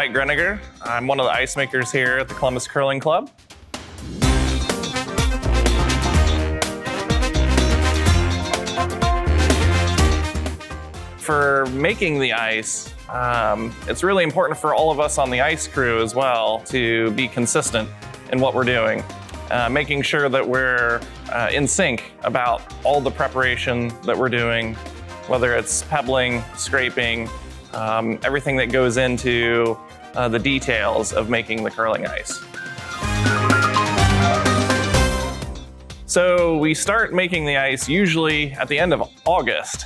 Mike Groeniger. I'm one of the ice makers here at the Columbus Curling Club. For making the ice, it's really important for all of us on the ice crew as well to be consistent in what we're doing, making sure that we're in sync about all the preparation that we're doing, whether it's pebbling, scraping, everything that goes into the details of making the curling ice. So we start making the ice usually at the end of August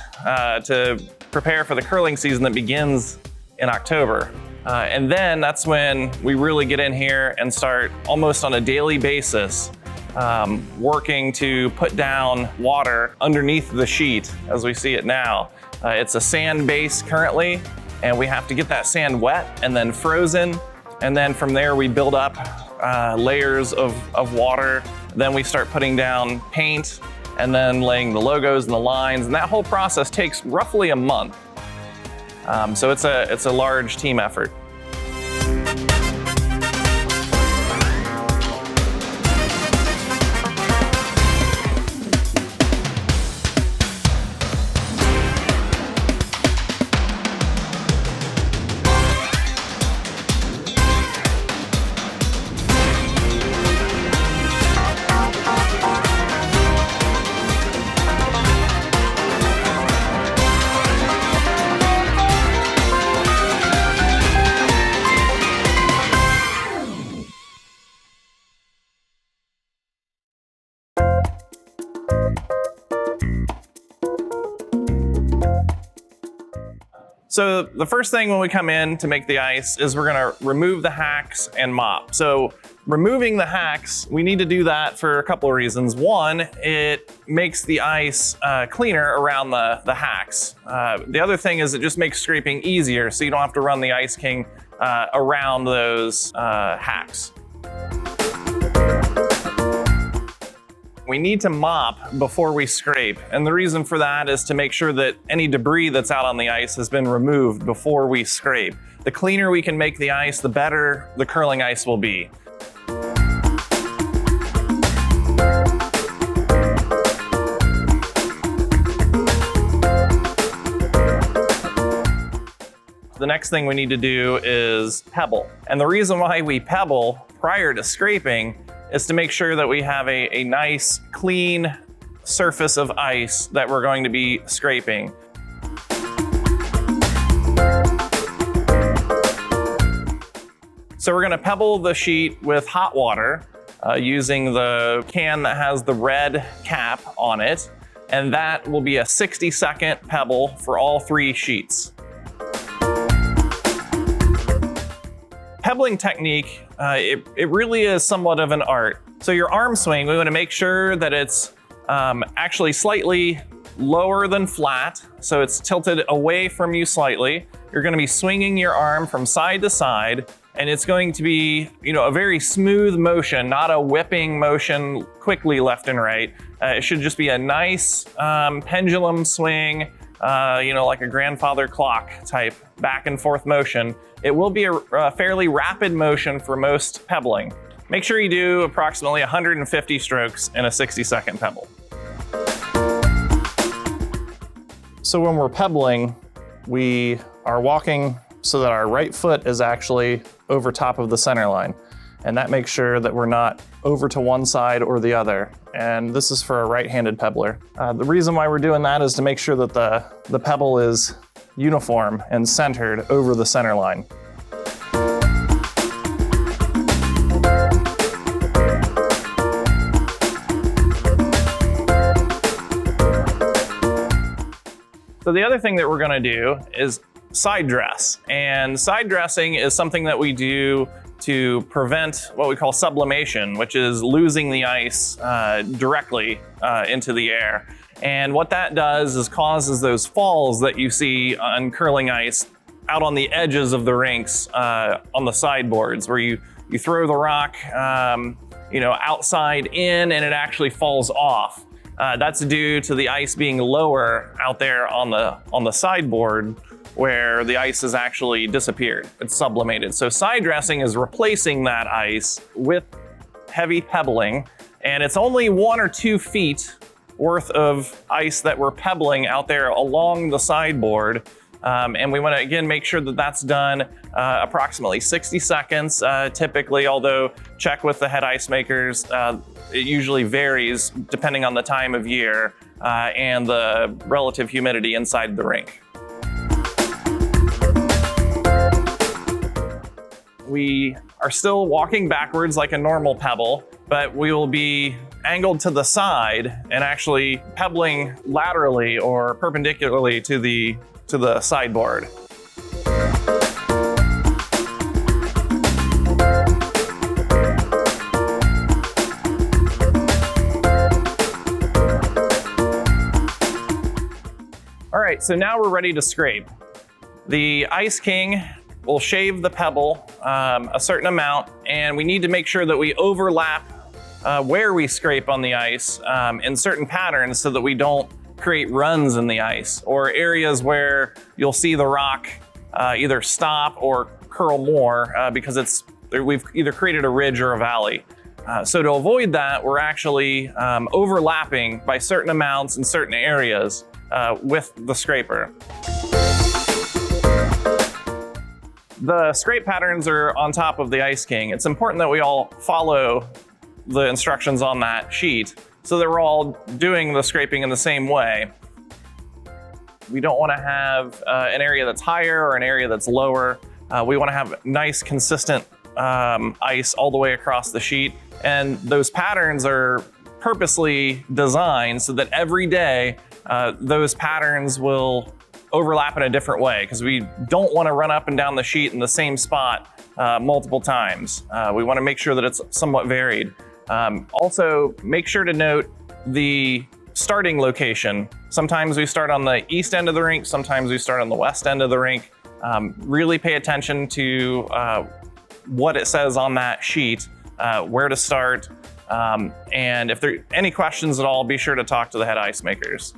to prepare for the curling season that begins in October. And then that's when we really get in here and start almost on a daily basis working to put down water underneath the sheet as we see it now. It's a sand base currently, and we have to get that sand wet and then frozen. And then from there we build up layers of water. Then we start putting down paint and then laying the logos and the lines. And that whole process takes roughly a month. So it's a large team effort. So the first thing when we come in to make the ice is we're gonna remove the hacks and mop. So removing the hacks, we need to do that for a couple of reasons. One, it makes the ice cleaner around the hacks. The other thing is it just makes scraping easier, so you don't have to run the Ice King around those hacks. We need to mop before we scrape, and the reason for that is to make sure that any debris that's out on the ice has been removed before we scrape. The cleaner we can make the ice, the better the curling ice will be. The next thing we need to do is pebble. And the reason why we pebble prior to scraping is to make sure that we have a nice, clean surface of ice that we're going to be scraping. So we're gonna pebble the sheet with hot water using the can that has the red cap on it, and that will be a 60-second pebble for all 3 sheets. Pebbling technique, it really is somewhat of an art. So your arm swing, we want to make sure that it's actually slightly lower than flat, so it's tilted away from you slightly. You're going to be swinging your arm from side to side, and it's going to be, a very smooth motion, not a whipping motion quickly left and right. It should just be a nice pendulum swing, like a grandfather clock type back and forth motion. It will be a fairly rapid motion for most pebbling. Make sure you do approximately 150 strokes in a 60-second pebble. So when we're pebbling, we are walking so that our right foot is actually over top of the center line. And that makes sure that we're not over to one side or the other. And this is for a right-handed pebbler. The reason why we're doing that is to make sure that the pebble is uniform and centered over the center line. So the other thing that we're gonna do is side dress. And side dressing is something that we do to prevent what we call sublimation, which is losing the ice directly into the air. And what that does is causes those falls that you see on curling ice out on the edges of the rinks on the sideboards, where you throw the rock outside in and it actually falls off. That's due to the ice being lower out there on the sideboard, where the ice has actually disappeared. It's sublimated. So side dressing is replacing that ice with heavy pebbling, and it's only 1 or 2 feet worth of ice that we're pebbling out there along the sideboard. And we want to, again, make sure that that's done approximately 60 seconds typically, although check with the head ice makers. It usually varies depending on the time of year and the relative humidity inside the rink. We are still walking backwards like a normal pebble, but we will be angled to the side and actually pebbling laterally or perpendicularly to the sideboard. All right, so now we're ready to scrape. The Ice King will shave the pebble a certain amount, and we need to make sure that we overlap where we scrape on the ice in certain patterns so that we don't create runs in the ice or areas where you'll see the rock either stop or curl more because we've either created a ridge or a valley. So to avoid that, we're actually overlapping by certain amounts in certain areas with the scraper. The scrape patterns are on top of the Ice King. It's important that we all follow the instructions on that sheet so that we're all doing the scraping in the same way. We don't want to have an area that's higher or an area that's lower. We want to have nice, consistent ice all the way across the sheet. And those patterns are purposely designed so that every day those patterns will overlap in a different way, because we don't want to run up and down the sheet in the same spot multiple times. We want to make sure that it's somewhat varied. Also, make sure to note the starting location. Sometimes we start on the east end of the rink, sometimes we start on the west end of the rink. Really pay attention to what it says on that sheet, where to start, and if there are any questions at all, be sure to talk to the head ice makers.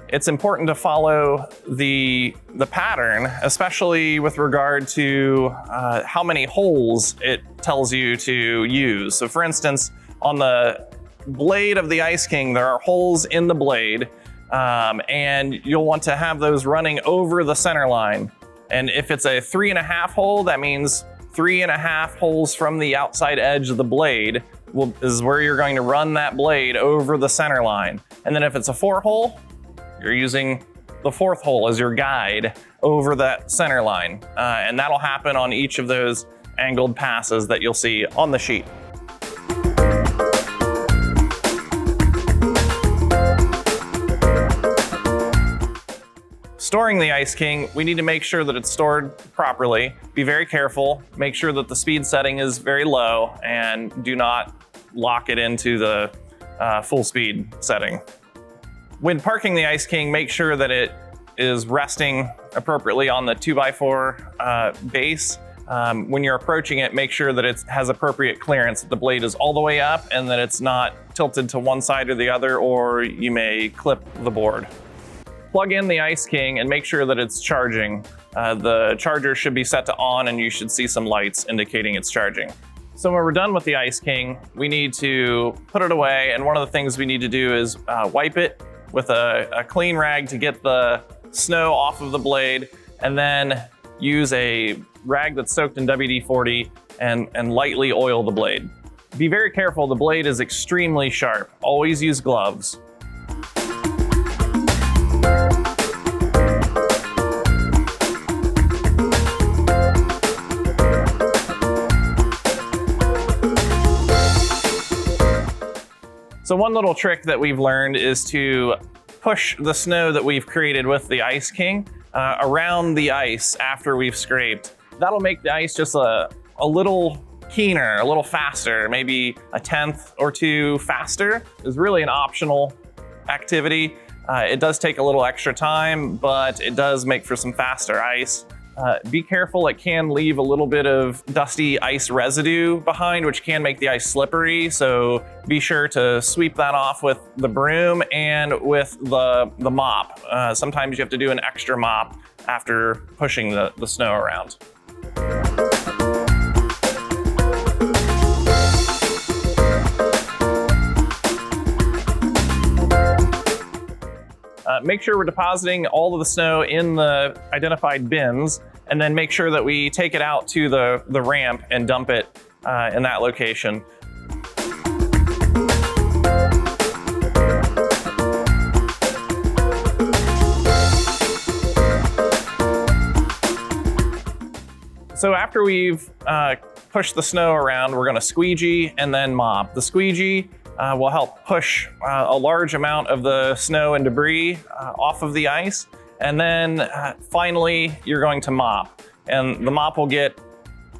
It's important to follow the pattern, especially with regard to how many holes it tells you to use. So for instance, on the blade of the Ice King, there are holes in the blade, and you'll want to have those running over the center line. And if it's a 3.5 hole, that means 3.5 holes from the outside edge of the blade is where you're going to run that blade over the center line. And then if it's a 4 hole, you're using the 4th hole as your guide over that center line. And that'll happen on each of those angled passes that you'll see on the sheet. Storing the Ice King, we need to make sure that it's stored properly. Be very careful. Make sure that the speed setting is very low and do not lock it into the full speed setting. When parking the Ice King, make sure that it is resting appropriately on the 2x4 base. When you're approaching it, make sure that it has appropriate clearance, that the blade is all the way up and that it's not tilted to one side or the other, or you may clip the board. Plug in the Ice King and make sure that it's charging. The charger should be set to on and you should see some lights indicating it's charging. So when we're done with the Ice King, we need to put it away, and one of the things we need to do is wipe it with a clean rag to get the snow off of the blade, and then use a rag that's soaked in WD-40 and lightly oil the blade. Be very careful, the blade is extremely sharp. Always use gloves. So one little trick that we've learned is to push the snow that we've created with the Ice King around the ice after we've scraped. That'll make the ice just a little keener, a little faster, maybe a 1/10 or 2 faster. It's really an optional activity. It does take a little extra time, but it does make for some faster ice. Be careful, it can leave a little bit of dusty ice residue behind, which can make the ice slippery. So be sure to sweep that off with the broom and with the mop. Sometimes you have to do an extra mop after pushing the snow around. Make sure we're depositing all of the snow in the identified bins, and then make sure that we take it out to the ramp and dump it in that location. So after we've pushed the snow around, we're going to squeegee and then mop. The squeegee will help push a large amount of the snow and debris off of the ice. And then finally, you're going to mop. And the mop will get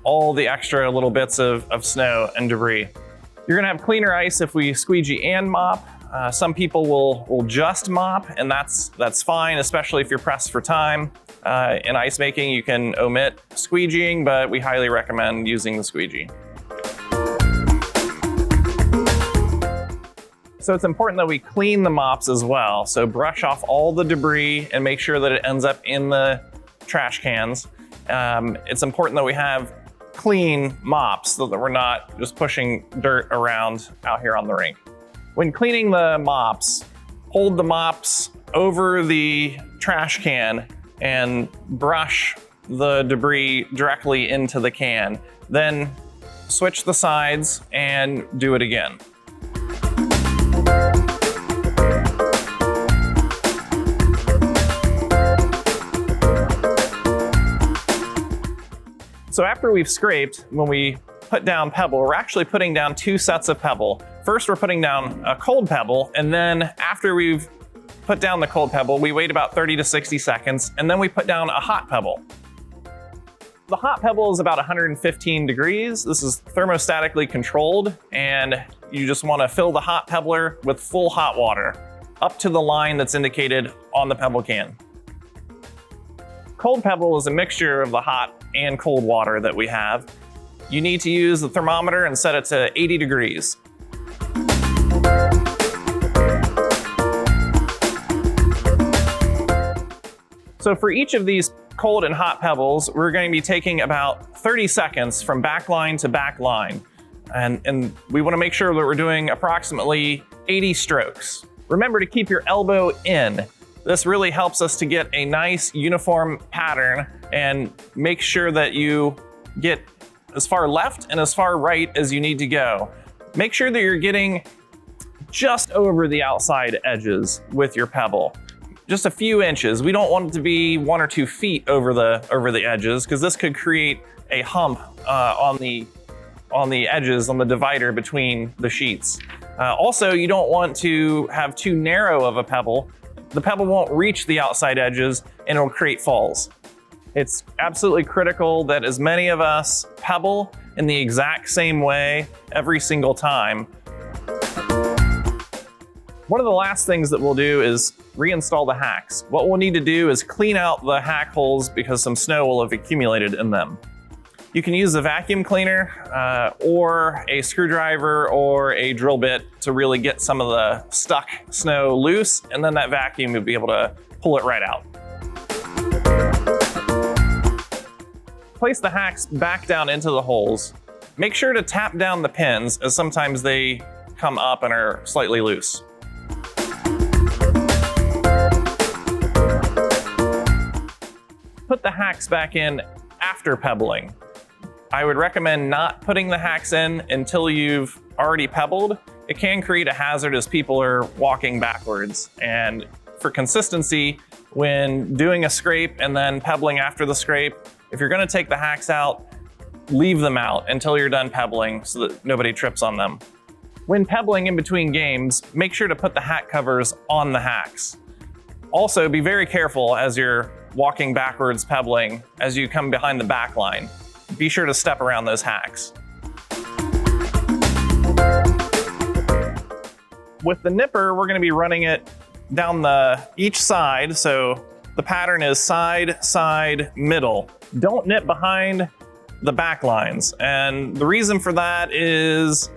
all the extra little bits of snow and debris. You're gonna have cleaner ice if we squeegee and mop. Some people will just mop, and that's fine, especially if you're pressed for time. In ice making, you can omit squeegeeing, but we highly recommend using the squeegee. So it's important that we clean the mops as well. So brush off all the debris and make sure that it ends up in the trash cans. It's important that we have clean mops so that we're not just pushing dirt around out here on the rink. When cleaning the mops, hold the mops over the trash can and brush the debris directly into the can. Then switch the sides and do it again. So after we've scraped, when we put down pebble, we're actually putting down two sets of pebble. First, we're putting down a cold pebble, and then after we've put down the cold pebble, we wait about 30 to 60 seconds, and then we put down a hot pebble. The hot pebble is about 115 degrees. This is thermostatically controlled, and you just want to fill the hot pebbler with full hot water up to the line that's indicated on the pebble can. Cold pebble is a mixture of the hot and cold water that we have. You need to use the thermometer and set it to 80 degrees. So for each of these cold and hot pebbles, we're going to be taking about 30 seconds from back line to back line. And we want to make sure that we're doing approximately 80 strokes. Remember to keep your elbow in. This really helps us to get a nice uniform pattern and make sure that you get as far left and as far right as you need to go. Make sure that you're getting just over the outside edges with your pebble. Just a few inches. We don't want it to be 1 or 2 feet over the edges, because this could create a hump on the edges, on the divider between the sheets. Also, you don't want to have too narrow of a pebble. The pebble won't reach the outside edges and it'll create falls. It's absolutely critical that as many of us pebble in the exact same way every single time. One of the last things that we'll do is reinstall the hacks. What we'll need to do is clean out the hack holes because some snow will have accumulated in them. You can use a vacuum cleaner or a screwdriver or a drill bit to really get some of the stuck snow loose, and then that vacuum will be able to pull it right out. Place the hacks back down into the holes. Make sure to tap down the pins, as sometimes they come up and are slightly loose. Put the hacks back in after pebbling. I would recommend not putting the hacks in until you've already pebbled. It can create a hazard as people are walking backwards. And for consistency, when doing a scrape and then pebbling after the scrape, if you're gonna take the hacks out, leave them out until you're done pebbling so that nobody trips on them. When pebbling in between games, make sure to put the hack covers on the hacks. Also, be very careful as you're walking backwards pebbling as you come behind the back line. Be sure to step around those hacks. With the nipper, we're going to be running it down each side. So the pattern is side, side, middle. Don't nip behind the back lines. And the reason for that is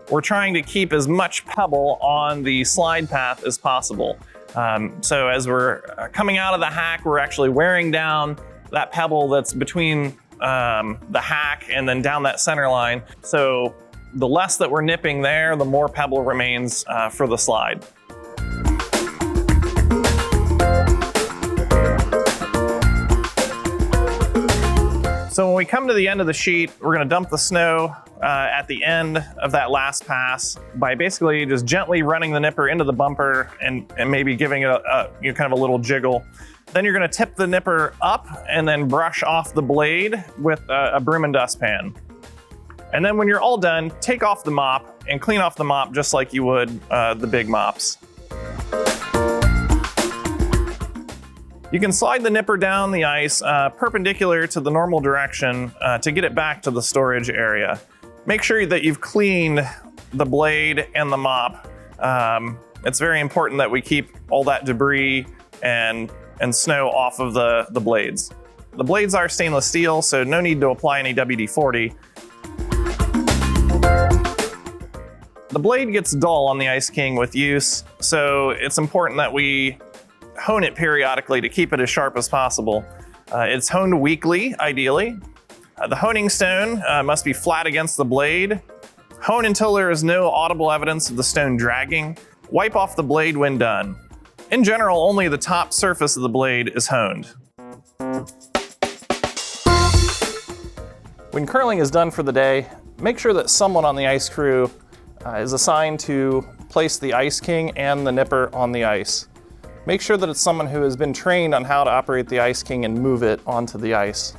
we're trying to keep as much pebble on the slide path as possible. So as we're coming out of the hack, we're actually wearing down that pebble that's between the hack and then down that center line. So the less that we're nipping there, the more pebble remains for the slide. So when we come to the end of the sheet, we're going to dump the snow at the end of that last pass by basically just gently running the nipper into the bumper and maybe giving it a kind of a little jiggle. Then you're going to tip the nipper up and then brush off the blade with a broom and dustpan. And then when you're all done, take off the mop and clean off the mop just like you would the big mops. You can slide the nipper down the ice perpendicular to the normal direction to get it back to the storage area. Make sure that you've cleaned the blade and the mop. It's very important that we keep all that debris and snow off of the blades. The blades are stainless steel, so no need to apply any WD-40. The blade gets dull on the Ice King with use, so it's important that we hone it periodically to keep it as sharp as possible. It's honed weekly, ideally. The honing stone must be flat against the blade. Hone until there is no audible evidence of the stone dragging. Wipe off the blade when done. In general, only the top surface of the blade is honed. When curling is done for the day, make sure that someone on the ice crew is assigned to place the Ice King and the nipper on the ice. Make sure that it's someone who has been trained on how to operate the Ice King and move it onto the ice.